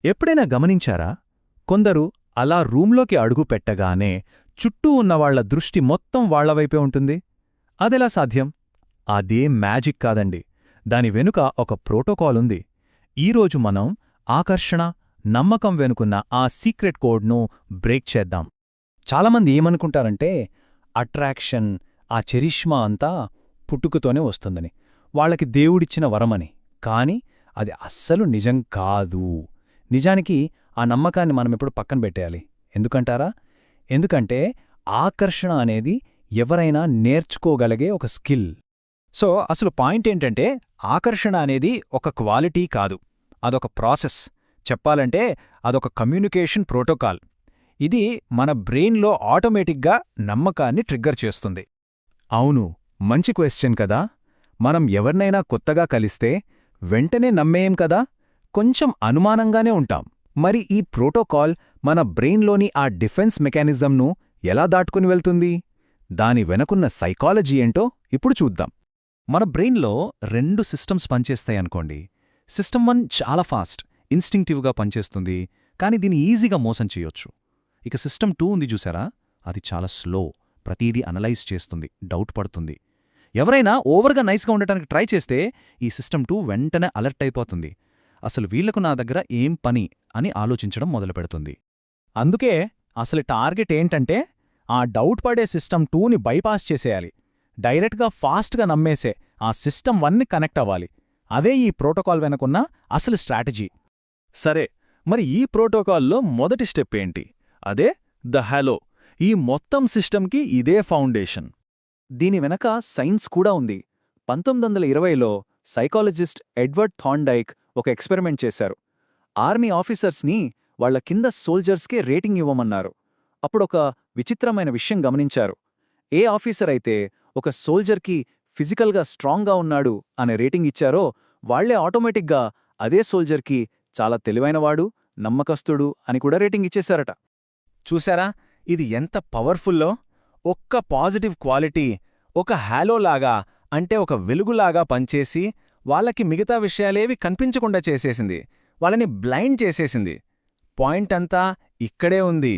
ఎప్పుడైనా గమనించారా? కొందరు అలా రూంలోకి అడుగు పెట్టగానే చుట్టూ ఉన్నవాళ్ల దృష్టి మొత్తం వాళ్లవైపే ఉంటుంది. అదెలా సాధ్యం? అదేం మ్యాజిక్ కాదండి. దాని వెనుక ఒక ప్రోటోకాలుంది. ఈరోజు మనం ఆకర్షణ, నమ్మకం వెనుకున్న ఆ సీక్రెట్ కోడ్ను బ్రేక్ చేద్దాం. చాలామంది ఏమనుకుంటారంటే అట్రాక్షన్, ఆ చెరిష్మా అంతా పుట్టుకతోనే వస్తుందని, వాళ్లకి దేవుడిచ్చిన వరమని. కాని అది అస్సలు నిజం కాదు. నిజానికి ఆ నమ్మకాన్ని మనమెప్పుడు పక్కన పెట్టేయాలి. ఎందుకంటారా? ఎందుకంటే ఆకర్షణ అనేది ఎవరైనా నేర్చుకోగలిగే ఒక స్కిల్. సో అసలు పాయింట్ ఏంటంటే ఆకర్షణ అనేది ఒక క్వాలిటీ కాదు, అదొక ప్రాసెస్. చెప్పాలంటే అదొక కమ్యూనికేషన్ ప్రోటోకాల్. ఇది మన బ్రెయిన్లో ఆటోమేటిక్గా నమ్మకాన్ని ట్రిగ్గర్ చేస్తుంది. అవును, మంచి క్వశ్చన్ కదా. మనం ఎవరినైనా కొత్తగా కలిస్తే వెంటనే నమ్మేయం కదా, కొంచెం అనుమానంగానే ఉంటాం. మరి ఈ ప్రోటోకాల్ మన బ్రెయిన్లోని ఆ డిఫెన్స్ మెకానిజంను ఎలా దాటుకుని వెళ్తుంది? దాని వెనకున్న సైకాలజీ ఏంటో ఇప్పుడు చూద్దాం. మన బ్రెయిన్లో 2 సిస్టమ్స్ పనిచేస్తాయనుకోండి. సిస్టమ్ 1 చాలా ఫాస్ట్, ఇన్స్టింక్టివ్గా పనిచేస్తుంది, కానీ దీన్ని ఈజీగా మోసం చేయొచ్చు. ఇక సిస్టమ్ 2 ఉంది చూసారా, అది చాలా స్లో, ప్రతీదీ అనలైజ్ చేస్తుంది, డౌట్ పడుతుంది. ఎవరైనా ఓవర్గా నైస్గా ఉండటానికి ట్రై చేస్తే ఈ సిస్టమ్ 2 వెంటనే అలర్ట్ అయిపోతుంది. అసలు వీళ్లకు నా దగ్గర ఏం పని అని ఆలోచించడం మొదలుపెడుతుంది. అందుకే అసలు టార్గెట్ ఏంటంటే ఆ డౌట్ పడే సిస్టమ్ 2ని బైపాస్ చేసేయాలి. డైరెక్ట్గా ఫాస్ట్గా నమ్మేసే ఆ సిస్టమ్ 1ని కనెక్ట్ అవ్వాలి. అదే ఈ ప్రోటోకాల్ వెనుకున్న అసలు స్ట్రాటజీ. సరే, మరి ఈ ప్రోటోకాల్లో మొదటి స్టెప్ ఏంటి? అదే ద హలో. ఈ మొత్తం సిస్టమ్కి ఇదే ఫౌండేషన్. దీని వెనక సైన్స్ కూడా ఉంది. 1920లో సైకాలజిస్ట్ ఎడ్వర్డ్ థార్న్డైక్ ఒక ఎక్స్పెరిమెంట్ చేశారు. ఆర్మీ ఆఫీసర్స్ని వాళ్ల కింద సోల్జర్స్కే రేటింగ్ ఇవ్వమన్నారు. అప్పుడొక విచిత్రమైన విషయం గమనించారు. ఏ ఆఫీసర్ అయితే ఒక సోల్జర్కి ఫిజికల్గా స్ట్రాంగ్గా ఉన్నాడు అనే రేటింగ్ ఇచ్చారో వాళ్లే ఆటోమేటిక్గా అదే సోల్జర్కి చాలా తెలివైనవాడు, నమ్మకస్తుడు అని కూడా రేటింగ్ ఇచ్చేశారట. చూశారా, ఇది ఎంత పవర్ఫుల్లో! ఒక్క పాజిటివ్ క్వాలిటీ ఒక హ్యాలోలాగా, అంటే ఒక వెలుగులాగా పనిచేసి వాళ్ళకి మిగతా విషయాలేవి కనిపించకుండా చేసేసింది. వాళ్ళని బ్లైండ్ చేసేసింది. పాయింట్ అంతా ఇక్కడే ఉంది.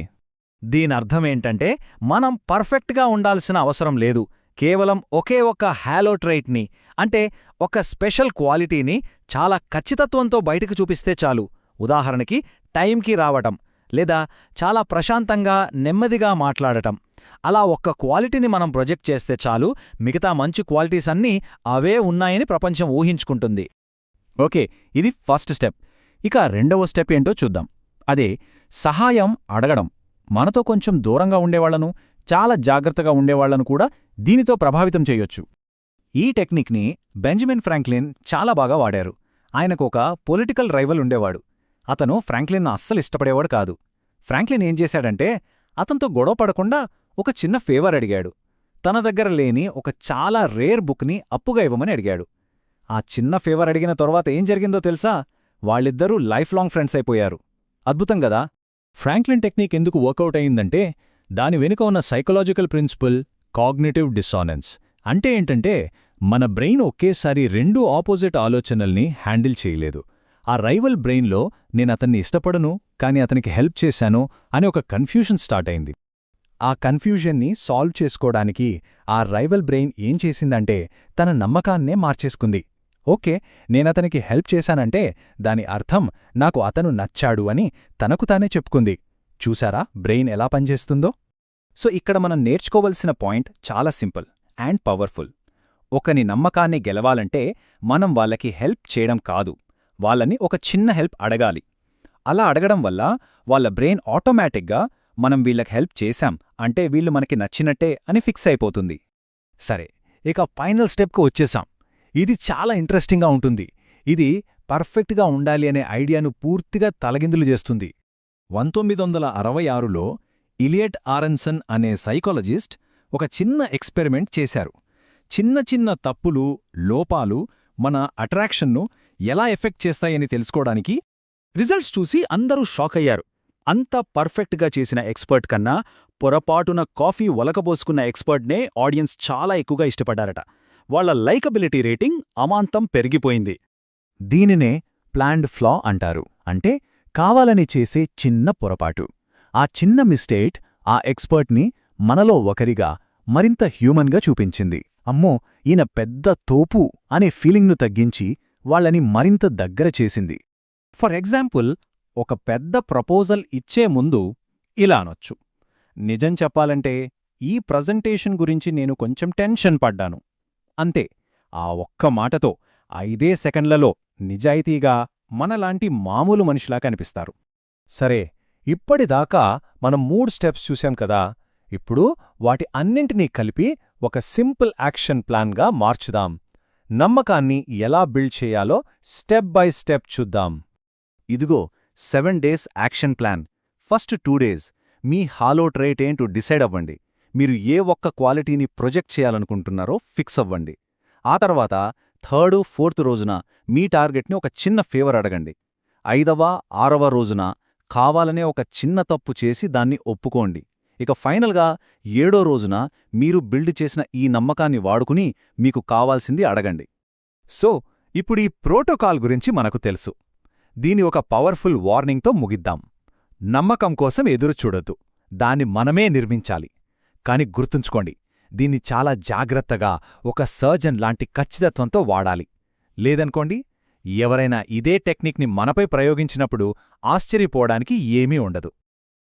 దీనర్థమేంటంటే మనం పర్ఫెక్ట్గా ఉండాల్సిన అవసరం లేదు. కేవలం ఒకే ఒక్క హ్యాలో ట్రైట్ని, అంటే ఒక స్పెషల్ క్వాలిటీని చాలా ఖచ్చితత్వంతో బయటకు చూపిస్తే చాలు. ఉదాహరణకి టైంకి రావటం, లేదా చాలా ప్రశాంతంగా నెమ్మదిగా మాట్లాడటం. అలా ఒక్క క్వాలిటీని మనం ప్రొజెక్ట్ చేస్తే చాలు, మిగతా మంచి క్వాలిటీస్ అన్నీ అవే ఉన్నాయని ప్రపంచం ఊహించుకుంటుంది. ఓకే, ఇది ఫస్ట్ స్టెప్. ఇక రెండవ స్టెప్ ఏంటో చూద్దాం. అదే సహాయం అడగడం. మనతో కొంచెం దూరంగా ఉండేవాళ్లను, చాలా జాగ్రత్తగా ఉండేవాళ్లను కూడా దీనితో ప్రభావితం చేయొచ్చు. ఈ టెక్నిక్ని బెంజమిన్ ఫ్రాంక్లిన్ చాలా బాగా వాడారు. ఆయనకు ఒక పొలిటికల్ రైవల్ ఉండేవాడు. అతను ఫ్రాంక్లిన్ను అస్సలు ఇష్టపడేవాడు కాదు. ఫ్రాంక్లిన్ ఏం చేశాడంటే అతనితో గొడవ పడకుండా ఒక చిన్న ఫేవర్ అడిగాడు. తన దగ్గర లేని ఒక చాలా రేర్ బుక్ని అప్పుగా ఇవ్వమని అడిగాడు. ఆ చిన్న ఫేవర్ అడిగిన తరువాత ఏం జరిగిందో తెలుసా? వాళ్ళిద్దరూ లైఫ్ లాంగ్ ఫ్రెండ్స్ అయిపోయారు. అద్భుతం గదా! ఫ్రాంక్లిన్ టెక్నిక్ ఎందుకు వర్కౌట్ అయిందంటే దాని వెనుక ఉన్న సైకలాజికల్ ప్రిన్సిపల్ కాగ్నిటివ్ డిస్సానెన్స్. అంటే ఏంటంటే మన బ్రెయిన్ ఒకేసారి 2 ఆపోజిట్ ఆలోచనల్ని హ్యాండిల్ చేయలేదు. ఆ రైవల్ బ్రెయిన్లో నేనతన్ని ఇష్టపడను, కాని అతనికి హెల్ప్ చేశాను అనే ఒక కన్ఫ్యూషన్ స్టార్ట్ అయింది. ఆ కన్ఫ్యూజన్ని సాల్వ్ చేసుకోవడానికి ఆ రైవల్ బ్రెయిన్ ఏం చేసిందంటే తన నమ్మకాన్నే మార్చేసుకుంది. ఓకే, నేనతనికి హెల్ప్ చేశానంటే దాని అర్థం నాకు అతను నచ్చాడు అని తనకు తానే చెప్పుకుంది. చూశారా బ్రెయిన్ ఎలా పనిచేస్తుందో? సో ఇక్కడ మనం నేర్చుకోవలసిన పాయింట్ చాలా సింపుల్ అండ్ పవర్ఫుల్. ఒకని నమ్మకాన్ని గెలవాలంటే మనం వాళ్ళకి హెల్ప్ చేయడం కాదు, వాళ్ళని ఒక చిన్న హెల్ప్ అడగాలి. అలా అడగడం వల్ల వాళ్ళ బ్రెయిన్ ఆటోమేటిక్గా మనం వీళ్ళకి హెల్ప్ చేశాం అంటే వీళ్ళు మనకి నచ్చినట్టే అని ఫిక్స్ అయిపోతుంది. సరే, ఇక ఫైనల్ స్టెప్కు వచ్చేసాం. ఇది చాలా ఇంట్రెస్టింగ్గా ఉంటుంది. ఇది పర్ఫెక్ట్గా ఉండాలి అనే ఐడియాను పూర్తిగా తలగిందులు చేస్తుంది. 1966లో ఇలియట్ ఆరెన్సన్ అనే సైకాలజిస్ట్ ఒక చిన్న ఎక్స్పెరిమెంట్ చేశారు. చిన్న చిన్న తప్పులు, లోపాలు మన అట్రాక్షన్ను ఎలా ఎఫెక్ట్ చేస్తాయని తెలుసుకోవడానికి. రిజల్ట్స్ చూసి అందరూ షాక్ అయ్యారు. అంత పర్ఫెక్ట్గా చేసిన ఎక్స్పర్ట్ కన్నా పొరపాటున కాఫీ ఒలకబోసుకున్న ఎక్స్పర్ట్నే ఆడియన్స్ చాలా ఎక్కువగా ఇష్టపడ్డారట. వాళ్ల లైకబిలిటీ రేటింగ్ అమాంతం పెరిగిపోయింది. దీనినే ప్లాన్డ్ ఫ్లా అంటారు. అంటే కావాలని చేసే చిన్న పొరపాటు. ఆ చిన్న మిస్టేక్ ఆ ఎక్స్పర్ట్ని మనలో ఒకరిగా మరింత హ్యూమన్గా చూపించింది. అమ్మో, ఈయన పెద్ద తోపు అనే ఫీలింగ్ను తగ్గించి వాళ్ళని మరింత దగ్గర చేసింది. ఫర్ ఎగ్జాంపుల్, ఒక పెద్ద ప్రపోజల్ ఇచ్చే ముందు ఇలా అనొచ్చు: నిజం చెప్పాలంటే ఈ ప్రజెంటేషన్ గురించి నేను కొంచెం టెన్షన్ పడ్డాను. అంతే. ఆ ఒక్క మాటతో 5 సెకండ్లలో నిజాయితీగా మనలాంటి మామూలు మనిషిలా కనిపిస్తారు. సరే, ఇప్పటిదాకా మనం 3 స్టెప్స్ చూశాం కదా. ఇప్పుడు వాటి అన్నింటినీ కలిపి ఒక సింపుల్ యాక్షన్ ప్లాన్గా మార్చుదాం. నమ్మకాన్ని ఎలా బిల్డ్ చేయాలో స్టెప్ బై స్టెప్ చూద్దాం. ఇదిగో 7 days action plan. First 2 days మీ హాలో ట్రేట్ ఏంటో డిసైడ్ అవ్వండి. మీరు ఏ ఒక్క క్వాలిటీని ప్రొజెక్ట్ చేయాలనుకుంటున్నారో ఫిక్స్ అవ్వండి. ఆ తర్వాత 3, 4 రోజున మీ టార్గెట్ని ఒక చిన్న ఫేవర్ అడగండి. 5వ, 6వ రోజున కావాలనే ఒక చిన్న తప్పు చేసి దాన్ని ఒప్పుకోండి. ఇక ఫైనల్గా 7వ రోజున మీరు బిల్డ్ చేసిన ఈ నమ్మకాన్ని వాడుకుని మీకు కావాల్సింది అడగండి. సో, ఇప్పుడు ఈ ప్రోటోకాల్ గురించి మనకు తెలుసు. దీని ఒక పవర్ఫుల్ వార్నింగ్తో ముగిద్దాం. నమ్మకం కోసం ఎదురుచూడొద్దు, దాన్ని మనమే నిర్మించాలి. కాని గుర్తుంచుకోండి, దీన్ని చాలా జాగ్రత్తగా ఒక సర్జన్ లాంటి ఖచ్చితత్వంతో వాడాలి. లేదనుకోండి, ఎవరైనా ఇదే టెక్నిక్ని మనపై ప్రయోగించినప్పుడు ఆశ్చర్యపోవడానికి ఏమీ ఉండదు.